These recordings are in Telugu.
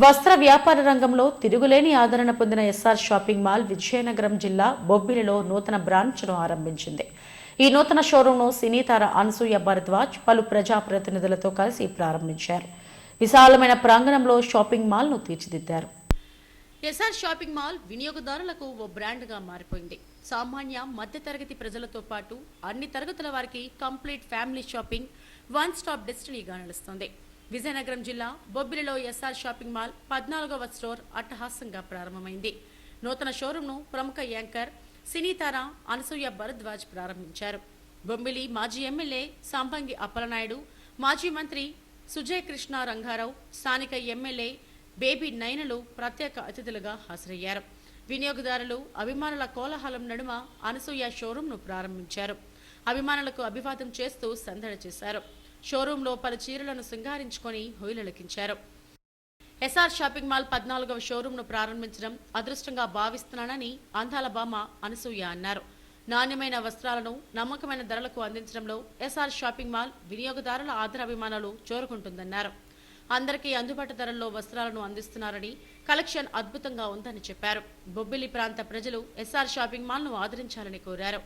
వస్త్ర వ్యాపార రంగంలో తిరుగులేని ఆదరణ పొందిన ఎస్ఆర్ షాపింగ్ మాల్ విజయనగరం జిల్లా బొబ్బిలిలో నూతన బ్రాంచ్ను ఆరంభించింది. ఈ నూతన షోరూంను సినీ తార అనసూయ భరద్వాజ్ పలు ప్రజాప్రతినిధులతో కలిసి ప్రారంభించారు. విశాలమైన ప్రాంగణంలో షాపింగ్ మాల్ను తీర్చిదిద్దారు. ఎస్ఆర్ షాపింగ్ మాల్ వినియోగదారులకు ఓ బ్రాండ్గా మారిపోయింది. సామాన్య మధ్యతరగతి ప్రజలతో పాటు అన్ని తరగతుల వారికి complete family shopping one stop డెస్టినీగా నిలుస్తుంది. విజయనగరం జిల్లా బొబ్బిలిలో ఎస్ఆర్ షాపింగ్ మాల్ 14వ స్టోర్ అట్టహాసంగా ప్రారంభమైంది. నూతన షోరూంను ప్రముఖ యాంకర్ సినీ తార అనసూయ భరద్వాజ్ ప్రారంభించారు. బొబ్బిలి మాజీ ఎమ్మెల్యే సంపంగి అప్పలనాయుడు, మాజీ మంత్రి సుజయ్ కృష్ణ రంగారావు, స్థానిక ఎమ్మెల్యే బేబీ నైనలు ప్రత్యేక అతిథులుగా హాజరయ్యారు. వినియోగదారులు, అభిమానుల కోలాహలం నడుమ అనసూయ షోరూంను ప్రారంభించారు. అభిమానులకు అభివాదం చేస్తూ సందడి చేశారు. షోరూంలో పలు చీరలను సింగారించుకొని హొయిలెలకించారు. ఎస్ఆర్ షాపింగ్ మాల్ 14వ షోరూంను ప్రారంభించడం అదృష్టంగా భావిస్తున్నానని అందాల బామ అనసూయ అన్నారు. నాణ్యమైన వస్త్రాలను నమ్మకమైన ధరలకు అందించడంలో ఎస్ఆర్ షాపింగ్ మాల్ వినియోగదారుల ఆదరాభిమానాలు చూరుకుంటుందన్నారు. అందరికీ అందుబాటు ధరల్లో వస్త్రాలను అందిస్తున్నారని, కలెక్షన్ అద్భుతంగా ఉందని చెప్పారు. బొబ్బిలి ప్రాంత ప్రజలు ఎస్ఆర్ షాపింగ్ మాల్ ను ఆదరించాలని కోరారు.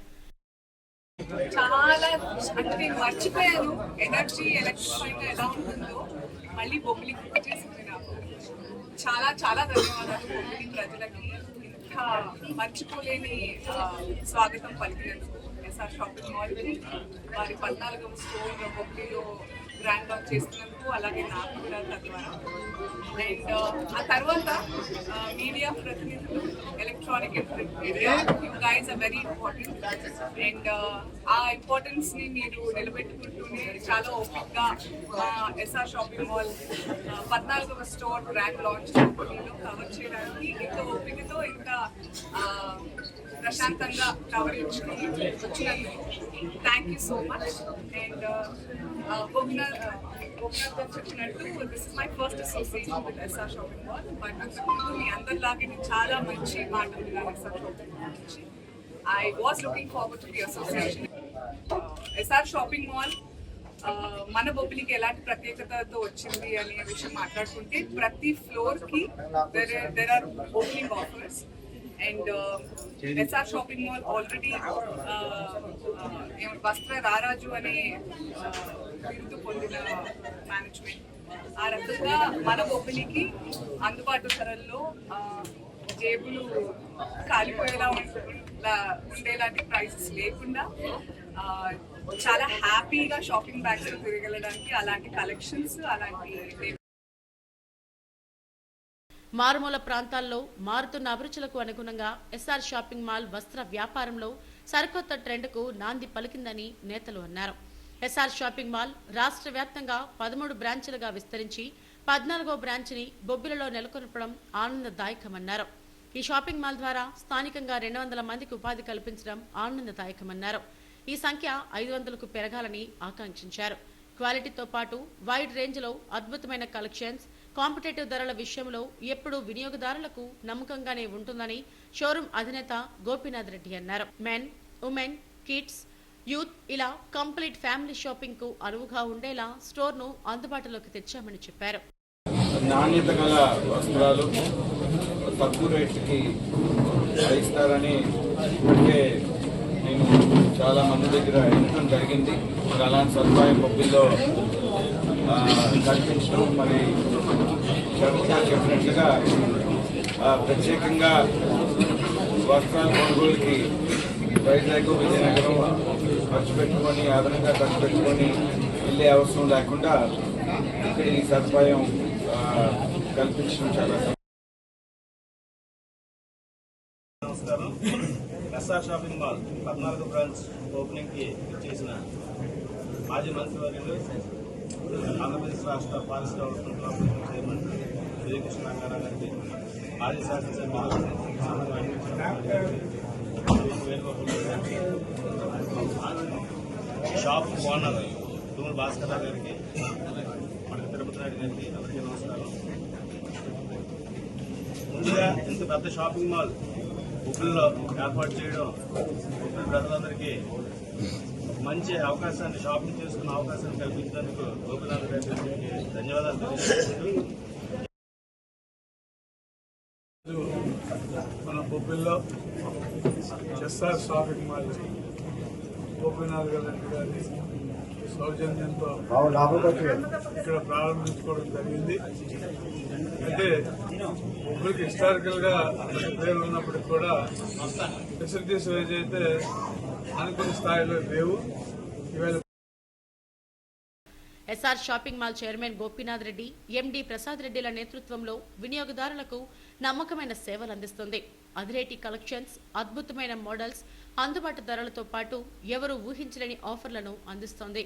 చాలా అంటే నేను మర్చిపోయాను ఎనర్జీ ఎలక్ట్రిఫైంగ్ ఎలా ఉంటుందో మళ్ళీ బొబ్బిలికి వచ్చేసింది. నాకు చాలా చాలా ధన్యవాదాలు బొబ్బిలి ప్రజలకి ఇంత మర్చిపోలేని స్వాగతం పలికినందుకు. ఎస్ఆర్ షాపింగ్ మాల్కి వారి 14వ స్టోర్ బొబ్బిలిలో బ్రాండ్ లాంచ్ చేస్తున్నందుకు, అలాగే నాకు కూడా తద్వారా. అండ్ ఆ తర్వాత మీడియా ప్రతినిధులు, electronic media, you guys are very important. And ఆ ఇంపార్టెన్స్ ని మీరు నిలబెట్టుకుంటూనే చాలా ఓపిక్గా మా ఎస్ఆర్ షాపింగ్ మాల్ 14వ స్టోర్ బ్రాండ్ లాంచ్ కవర్ చేయడానికి ఇంత ఓపికతో ఇంత ప్రశాంతంగా కవరేజ్ వచ్చినందుకు thank you so much. And చెప్పినట్టు this is my first association with SR shopping mall. But అంతకుముందు మీ అందరిలాగే నేను చాలా మంచి మాట విన్నాను ఎస్ఆర్ షాపింగ్ మాల్ నుంచి. I was looking forward to the association. SR shopping mall మన బొబ్బిలికి ఎలాంటి ప్రత్యేకతతో వచ్చింది అనే విషయం మాట్లాడుకుంటే, ప్రతి ఫ్లోర్ కి there are opening offers. And SR shopping mall already వస్త్ర రారాజు అనే బిరుదు పొందిన మేనేజ్మెంట్. ఆ రకంగా మన బొబ్బిలికి అందుబాటు ధరల్లో జేబులు కాలిపోయేలా ఉండేలాంటి ప్రైసెస్ లేకుండా చాలా హ్యాపీగా షాపింగ్ బ్యాగ్స్ తిరగలడానికి అలాంటి కలెక్షన్స్, అలాంటి మారుమూల ప్రాంతాల్లో మారుతున్న అభిరుచులకు అనుగుణంగా ఎస్ఆర్ షాపింగ్ మాల్ వస్త్ర వ్యాపారంలో సరికొత్త ట్రెండ్కు నాంది పలికిందని నేతలు అన్నారు. ఎస్ఆర్ షాపింగ్ మాల్ రాష్ట్ర వ్యాప్తంగా 13 బ్రాంచ్లుగా విస్తరించి 14వ బ్రాంచ్ని బొబ్బిలిలో నెలకొల్పడం ఆనందదాయకమన్నారు. ఈ షాపింగ్ మాల్ ద్వారా స్థానికంగా 200 మందికి ఉపాధి కల్పించడం ఆనందదాయకమన్నారు. ఈ సంఖ్య 500కు పెరగాలని ఆకాంక్షించారు. క్వాలిటీతో పాటు వైడ్ రేంజ్లో అద్భుతమైన కలెక్షన్స్, కాంపిటేటివ్ ధరల విషయంలో ఎప్పుడూ వినియోగదారులకు నమ్మకంగానే ఉంటుందని షోరూం అధినేత గోపీనాథ్ రెడ్డి అన్నారు. మెన్, ఉమెన్, కిడ్స్, యూత్ ఇలా కంప్లీట్ ఫ్యామిలీ షాపింగ్ కు అనువుగా ఉండేలా స్టోర్ ను అందుబాటులోకి తెచ్చామని చెప్పారు. నాణ్యత గల వస్త్రాలు తక్కువ రేట్కి ఇస్తారని ఇప్పటికే నేను చాలా మంది దగ్గర వినడం జరిగింది. మరి అలాంటి సదుపాయం బొబ్బిల్లో కల్పించడం, మరి చెప్పినట్లుగా ప్రత్యేకంగా వస్త్రాల కొనుగోలుకి వైజాగ్, విజయనగరం ఖర్చు పెట్టుకొని, అదనంగా ఖర్చు పెట్టుకొని వెళ్ళే అవసరం లేకుండా ఇక్కడ ఈ సదుపాయం కల్పించడం చాలా. నమస్కారం. ఎస్ఆర్ షాపింగ్ మాల్ 14వ బ్రాంచ్ ఓపెనింగ్కి చేసిన మాజీ మంత్రివర్యులు, ఆంధ్రప్రదేశ్ రాష్ట్ర పారిశ్రామిక కార్పొరేషన్ చైర్మన్ సుజయ్ కృష్ణ రంగారావు గారికి, మాజీ శాసనసభ్యులు షాప్ ఓనర్ తుమ్మల భాస్కర్ రావు గారికి, మనకి తిరుపతి నాయుడు గారికి అందరికీ నమస్కారం. ముందుగా ఇంత పెద్ద షాపింగ్ మాల్ బొబ్బిలిలో ఏర్పాటు చేయడం బొబ్బిలి ప్రజలందరికీ మంచి అవకాశాన్ని, షాపింగ్ చేసుకున్న అవకాశాన్ని కల్పించినందుకు గోపీనాథ్ రెడ్డి గారికి ధన్యవాదాలు తెలియజేస్తున్నాను. మన బొబ్బిల్లో ఎస్ఆర్ షాపింగ్ మాల్ గోపీనాథ్ గారి సౌజన్యంతో ఇక్కడ ప్రారంభించుకోవడం జరిగింది. అంటే బొబ్బిలికి హిస్టారికల్ గా పేరు ఉన్నప్పటికీ కూడా ఫెసిలిటీస్ ఏదైతే అనుకున్న స్థాయిలో లేవు. ఇవాళ SR shopping mall chairman Gopinath Reddy, MD Prasad రెడ్డిల నేతృత్వంలో వినియోగదారులకు నమ్మకమైన సేవలు అందిస్తుంది. అదిరేటి కలెక్షన్స్, అద్భుతమైన మోడల్స్, అందుబాటు ధరలతో పాటు ఎవరూ ఊహించలేని ఆఫర్లను అందిస్తోంది.